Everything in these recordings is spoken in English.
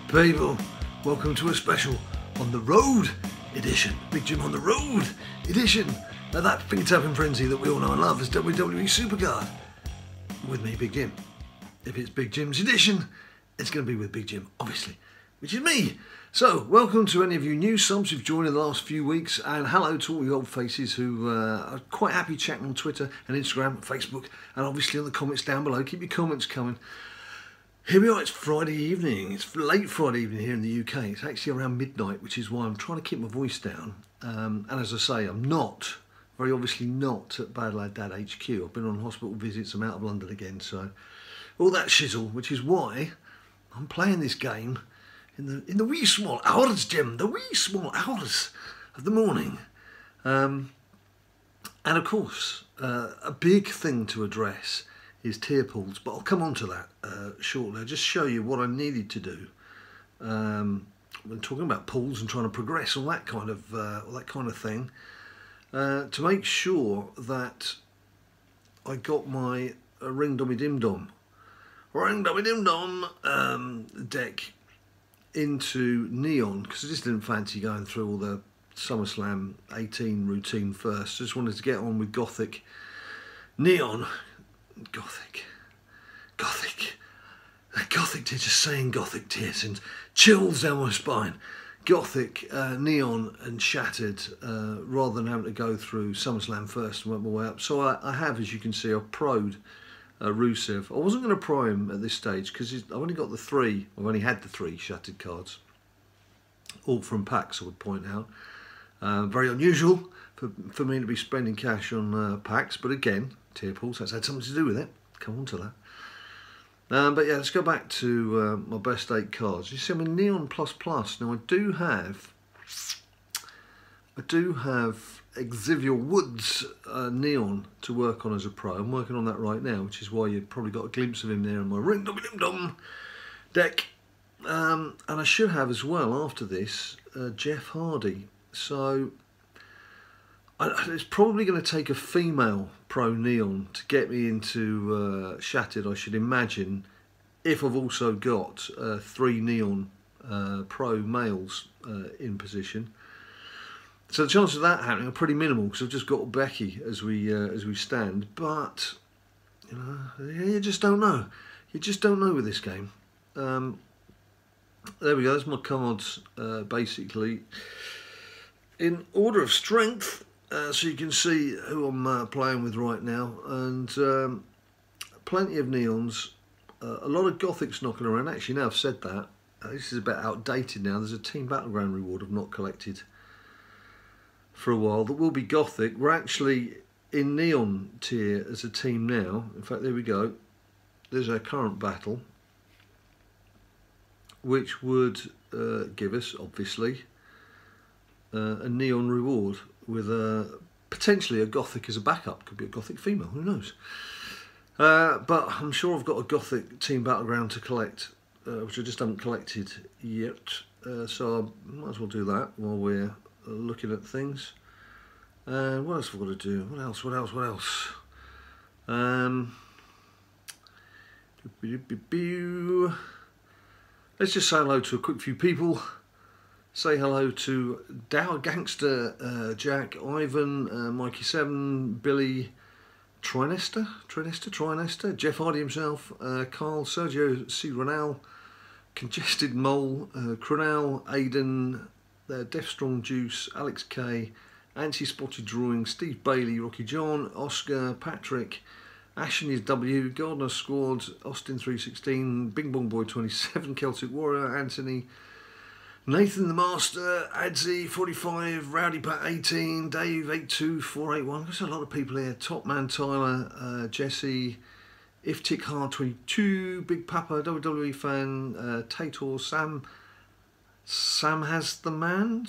People, welcome to a special on the road edition. Big Jim on the road edition of that finger-tapping frenzy that we all know and love as WWE SuperCard. With me, Big Jim. If it's Big Jim's edition, it's going to be with Big Jim, obviously, which is me. So, welcome to any of you new subs who've joined in the last few weeks, and hello to all you old faces who are quite happy chatting on Twitter and Instagram and Facebook, and obviously on the comments down below. Keep your comments coming. Here we are, it's Friday evening. It's late Friday evening here in the UK. It's actually around midnight, which is why I'm trying to keep my voice down. And as I say, I'm not, very obviously not at BadLadDad HQ. I've been on hospital visits, I'm out of London again, so all that shizzle, which is why I'm playing this game in the wee small hours, Jim, the wee small hours of the morning. And of course, a big thing to address is tier pools, but I'll come on to that shortly. I'll just show you what I needed to do when talking about pools and trying to progress, all that kind of thing, to make sure that I got my ring dummy dim dom deck into neon, because I just didn't fancy going through all the SummerSlam 18 routine first. Just wanted to get on with Gothic neon. Gothic tears, just saying Gothic tears and chills down my spine. Gothic, neon and shattered, rather than having to go through SummerSlam first and work my way up. So I have, as you can see, I've pro'd Rusev. I wasn't going to pro him at this stage because I've only got the three, I've only had the three shattered cards, all from packs, I would point out. Very unusual for me to be spending cash on packs, but again, tier pools, that's had something to do with it. Come on to that. But yeah, let's go back to my best 8 cards. You see, I'm in Neon Plus Plus. Now I do have Xavier Woods Neon to work on as a pro. I'm working on that right now, which is why you've probably got a glimpse of him there in my Ring Dum Dum Dum deck. And I should have as well after this Jeff Hardy. So it's probably going to take a female pro neon to get me into shattered, I should imagine, if I've also got 3 neon pro males in position. So the chances of that happening are pretty minimal because I've just got Becky as we stand. But you know, you just don't know. You just don't know with this game. There we go. There's my cards, basically in order of strength. So you can see who I'm playing with right now, and plenty of neons, a lot of Gothics knocking around. Actually, now I've said that, this is a bit outdated now. There's a Team Battleground reward I've not collected for a while that will be Gothic. We're actually in neon tier as a team now. In fact, there we go. There's our current battle, which would give us, obviously, a neon reward with potentially a Gothic as a backup. Could be a Gothic female, who knows. But I'm sure I've got a Gothic Team Battleground to collect, which I just haven't collected yet. So I might as well do that while we're looking at things. What else have I got to do? What else? Let's just say hello to a quick few people. Say hello to Dow Gangster, Jack, Ivan, Mikey 7, Billy, Trinester, Jeff Hardy himself, Carl, Sergio C. Renal, Congested Mole, Cronal, Aiden, Deathstrong Juice, Alex K, Anti-Spotted Drawing, Steve Bailey, Rocky John, Oscar, Patrick, Ashen is W, Gardner Squad, Austin 316, Bing Bong Boy 27, Celtic Warrior, Anthony, Nathan the Master, Adzi 45, Rowdy Pat 18, Dave 82481. There's a lot of people here. Top Man Tyler, Jesse, Iftik Hard 22, Big Papa, WWE fan, Tator, Sam has the man,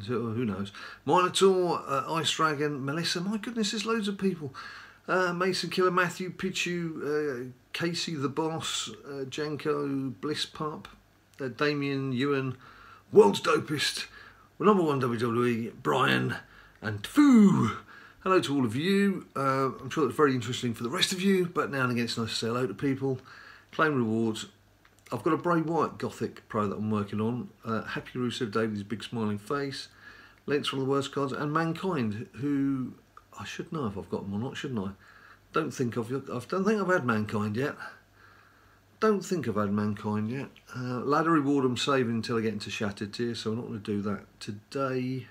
who knows? Minotaur, Ice Dragon, Melissa. My goodness, there's loads of people. Mason Killer, Matthew Pichu, Casey the Boss, Jenko, Bliss Pup, Damien, Ewan, World's Dopest, #1 WWE, Brian, and Foo. Hello to all of you. I'm sure that's very interesting for the rest of you, but now and again it's nice to say hello to people. Claim rewards. I've got a Bray Wyatt Gothic Pro that I'm working on. Happy Rusev Day with his big smiling face. Link's one of the worst cards. And Mankind, who I should know if I've got them or not, shouldn't I? Don't think I've had Mankind yet. Don't think I've had Mankind yet. Ladder reward I'm saving until I get into Shattered Tier, so I'm not going to do that today.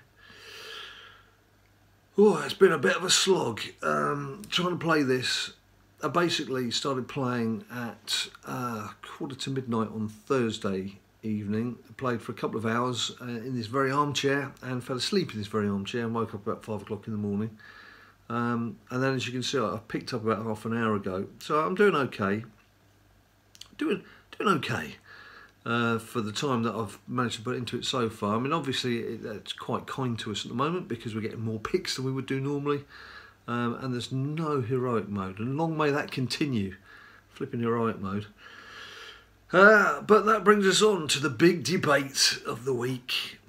Oh, it's been a bit of a slog trying to play this. I basically started playing at midnight on Thursday evening. I played for a couple of hours in this very armchair and fell asleep in this very armchair and woke up about 5 o'clock in the morning. And then, as you can see, I picked up about half an hour ago. So I'm doing okay. Doing okay for the time that I've managed to put into it so far. I mean, obviously, it's quite kind to us at the moment because we're getting more picks than we would do normally. And there's no heroic mode, and long may that continue. Flipping heroic mode. But that brings us on to the big debate of the week.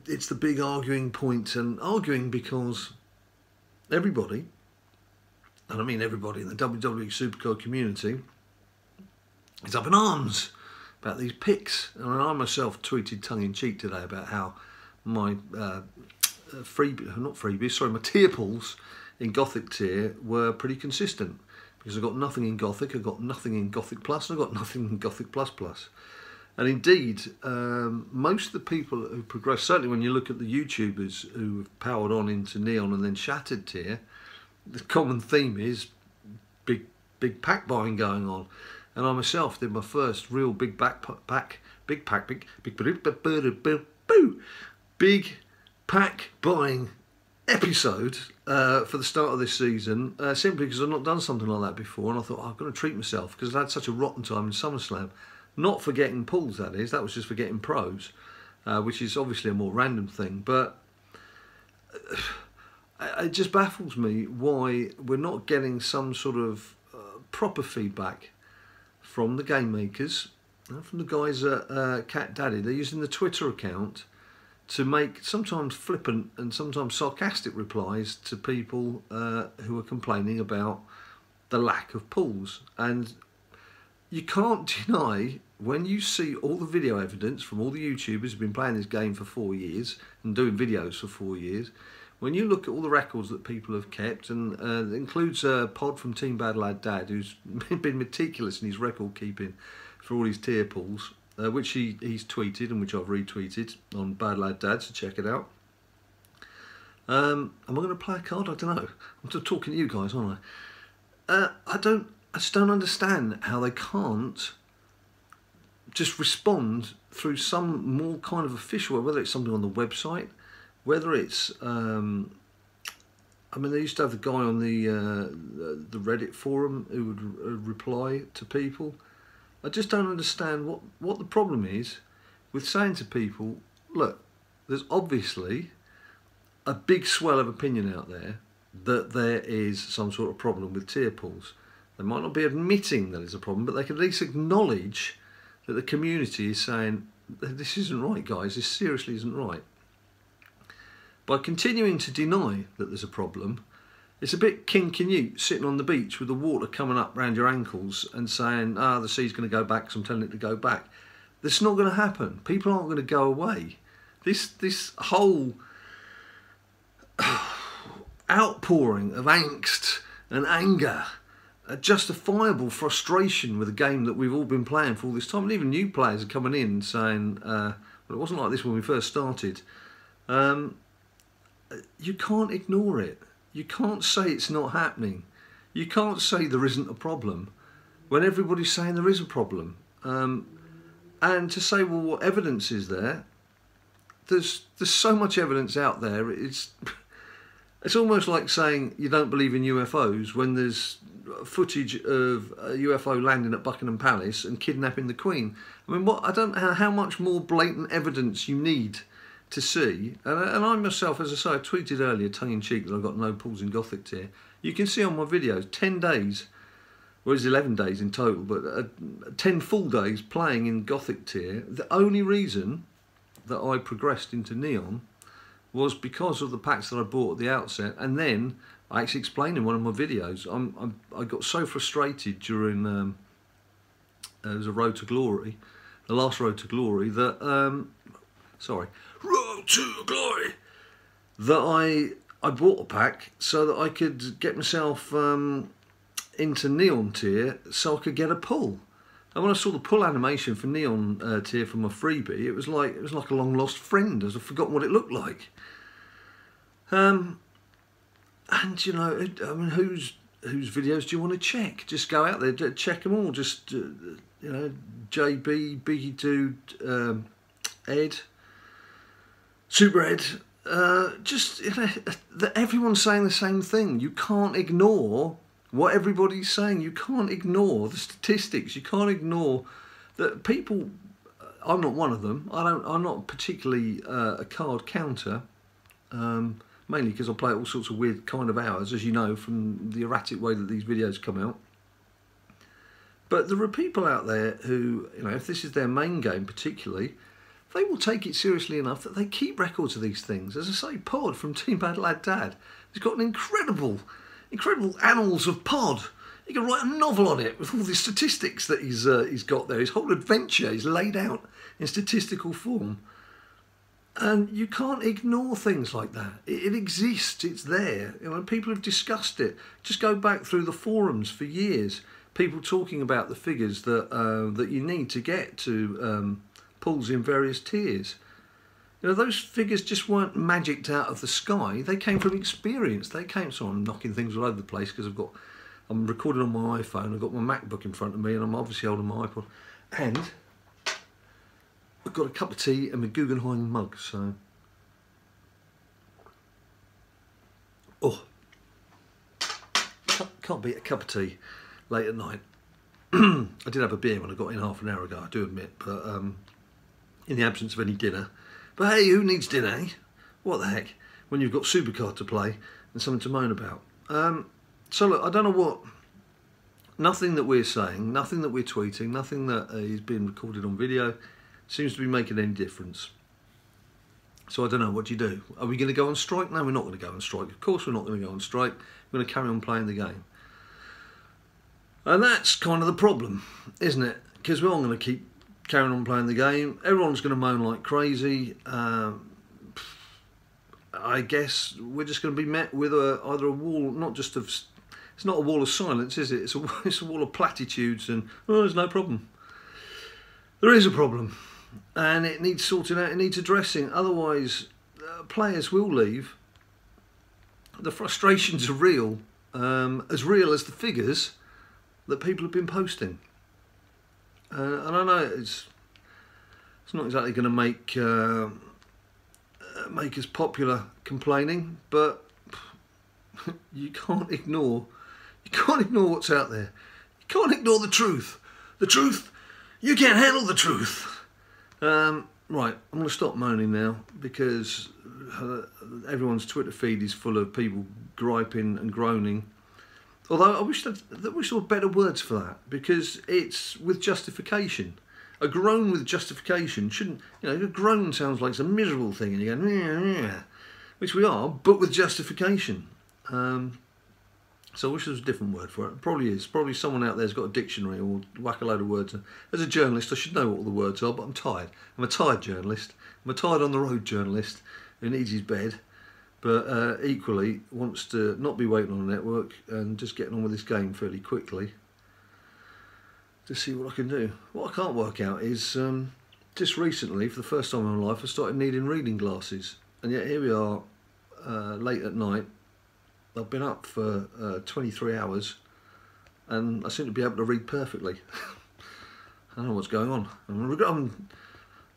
It's the big arguing point, and arguing because everybody, and I mean everybody in the WWE SuperCard community, is up in arms about these picks. And I myself tweeted tongue-in-cheek today about how my my tier pools in Gothic tier were pretty consistent, because I got nothing in Gothic, I got nothing in Gothic Plus, and I got nothing in Gothic Plus Plus. And indeed, most of the people who progressed, certainly when you look at the YouTubers who have powered on into Neon and then Shattered tier, the common theme is big pack buying going on. And I myself did my first real big pack buying episode for the start of this season, simply because I've not done something like that before, and I thought, I've got to treat myself because I've had such a rotten time in SummerSlam. Not for getting pulls, that is. That was just for getting pros, which is obviously a more random thing. But it just baffles me why we're not getting some sort of proper feedback from the game makers, from the guys at Cat Daddy. They're using the Twitter account to make sometimes flippant and sometimes sarcastic replies to people who are complaining about the lack of pulls. And you can't deny, when you see all the video evidence from all the YouTubers who've been playing this game for 4 years and doing videos for 4 years, when you look at all the records that people have kept, and it includes Pod from Team BadLadDad, who's been meticulous in his record keeping for all his tier pools, which he's tweeted and which I've retweeted on BadLadDad, so check it out. Am I going to play a card? I don't know. I'm just talking to you guys, aren't I? I just don't understand how they can't just respond through some more kind of official, whether it's something on the website, whether it's I mean, they used to have the guy on the Reddit forum who would reply to people. I just don't understand what the problem is with saying to people, look, there's obviously a big swell of opinion out there that there is some sort of problem with tier pools. They might not be admitting that it's a problem, but they can at least acknowledge that the community is saying, this isn't right, guys, this seriously isn't right. By continuing to deny that there's a problem, it's a bit King Canute sitting on the beach with the water coming up around your ankles and saying, the sea's going to go back, so I'm telling it to go back. That's not going to happen. People aren't going to go away. This whole outpouring of angst and anger, a justifiable frustration with a game that we've all been playing for all this time, and even new players are coming in saying, well, it wasn't like this when we first started. You can't ignore it. You can't say it's not happening. You can't say there isn't a problem when everybody's saying there is a problem. And to say, well, what evidence is there? There's so much evidence out there. It's almost like saying you don't believe in UFOs when there's footage of a UFO landing at Buckingham Palace and kidnapping the Queen. I mean, I don't know how much more blatant evidence you need to see. And I myself, as I say, I tweeted earlier, tongue-in-cheek, that I've got no pulls in Gothic tier. You can see on my videos, 10 days, well, it's 11 days in total, but 10 full days playing in Gothic tier. The only reason that I progressed into Neon was because of the packs that I bought at the outset, and then I actually explained in one of my videos, I got so frustrated during, it was a Road to Glory, the last Road to Glory, that sorry, Road to Glory, that I bought a pack so that I could get myself into Neon tier, so I could get a pull. And when I saw the pull animation for Neon tier from my freebie, it was like a long lost friend, as I've forgotten what it looked like. And you know, I mean, whose videos do you want to check? Just go out there, check them all. Just you know, JB, Biggie Dude, Ed, Super Ed. Just, you know, everyone's saying the same thing. You can't ignore what everybody's saying. You can't ignore the statistics. You can't ignore that people. I'm not one of them. I'm not particularly a card counter. Mainly because I play all sorts of weird kind of hours, as you know, from the erratic way that these videos come out. But there are people out there who, you know, if this is their main game particularly, they will take it seriously enough that they keep records of these things. As I say, Pod from Team BadLadDad has got an incredible annals of Pod. You can write a novel on it with all the statistics that he's got there. His whole adventure is laid out in statistical form. And you can't ignore things like that. It exists, it's there. You know, people have discussed it. Just go back through the forums for years. People talking about the figures that that you need to get to pulls in various tiers. You know, those figures just weren't magicked out of the sky. They came from experience. They came. So I'm knocking things all over the place because I'm recording on my iPhone. I've got my MacBook in front of me, and I'm obviously holding my iPod. And I've got a cup of tea and my Guggenheim mug, so. Oh, can't beat a cup of tea late at night. I did have a beer when I got in half an hour ago, I do admit, but in the absence of any dinner. But hey, who needs dinner, eh? What the heck? When you've got SuperCard to play and something to moan about. So look, I don't know what. Nothing that we're saying, nothing that we're tweeting, nothing that is being recorded on video seems to be making any difference. So I don't know, what do you do? Are we going to go on strike? No, we're not going to go on strike. Of course we're not going to go on strike. We're going to carry on playing the game. And that's kind of the problem, isn't it? Because we're all going to keep carrying on playing the game. Everyone's going to moan like crazy. I guess we're just going to be met with either a wall, not just of... It's not a wall of silence, is it? It's a wall of platitudes and, oh, there's no problem. There is a problem. And it needs sorting out, it needs addressing. Otherwise, players will leave. The frustrations are real as the figures that people have been posting. And I know it's not exactly going to make us popular complaining, but you can't ignore what's out there. You can't ignore the truth. The truth. You can't handle the truth. Right, I'm going to stop moaning now because everyone's Twitter feed is full of people griping and groaning. Although I wish there were better words for that, because it's with justification. A groan with justification shouldn't, you know, a groan sounds like it's a miserable thing and you're going, yeah, which we are, but with justification. So I wish there was a different word for it. It probably is. Probably someone out there's got a dictionary or will whack a load of words. As a journalist, I should know what all the words are, but I'm tired. I'm a tired journalist. I'm a tired on the road journalist who needs his bed, but equally wants to not be waiting on a network and just getting on with this game fairly quickly to see what I can do. What I can't work out is just recently, for the first time in my life, I started needing reading glasses, and yet here we are late at night. I've been up for 23 hours and I seem to be able to read perfectly. I don't know what's going on.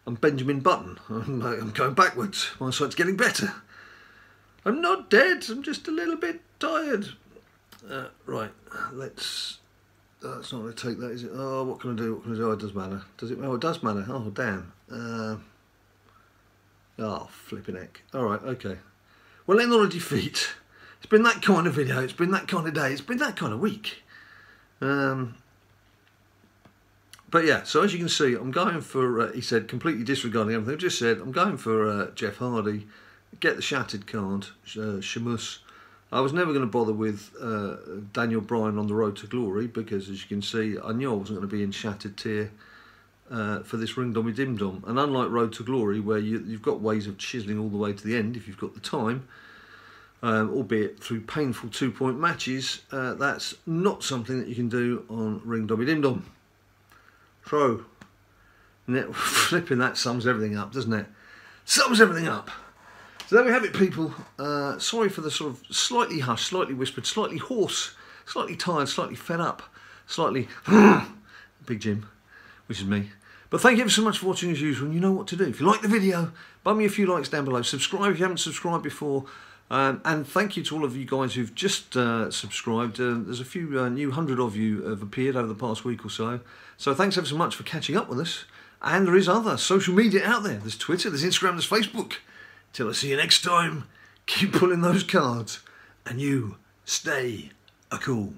I'm Benjamin Button. I'm going backwards. My sight's getting better. I'm not dead. I'm just a little bit tired. Right, let's... That's not going to take that, is it? Oh, what can I do? What can I do? Oh, it does matter. Does it? Oh, it does matter. Oh, damn. Oh, flipping heck. All right, okay. Well, in on a defeat. It's been that kind of video, it's been that kind of day, it's been that kind of week. But yeah, so as you can see, I'm going for, he said, completely disregarding everything I've just said, I'm going for Jeff Hardy, get the shattered card, Shamus. I was never going to bother with Daniel Bryan on the Road to Glory, because as you can see, I knew I wasn't going to be in shattered tier for this Ring Dommy Dim Dom. And unlike Road to Glory, where you've got ways of chiselling all the way to the end if you've got the time, albeit through painful 2-point matches, that's not something that you can do on Ring Dommy Dim Dom. So, flipping that sums everything up, doesn't it? Sums everything up. So there we have it, people. Sorry for the sort of slightly hushed, slightly whispered, slightly hoarse, slightly tired, slightly fed up, slightly Big Jim, which is me. But thank you ever so much for watching as usual, and you know what to do. If you like the video, bum me a few likes down below. Subscribe if you haven't subscribed before. And thank you to all of you guys who've just subscribed. There's a few new 100 of you have appeared over the past week or so. So thanks ever so much for catching up with us. And there is other social media out there. There's Twitter, there's Instagram, there's Facebook. Till I see you next time, keep pulling those cards, and you stay a cool.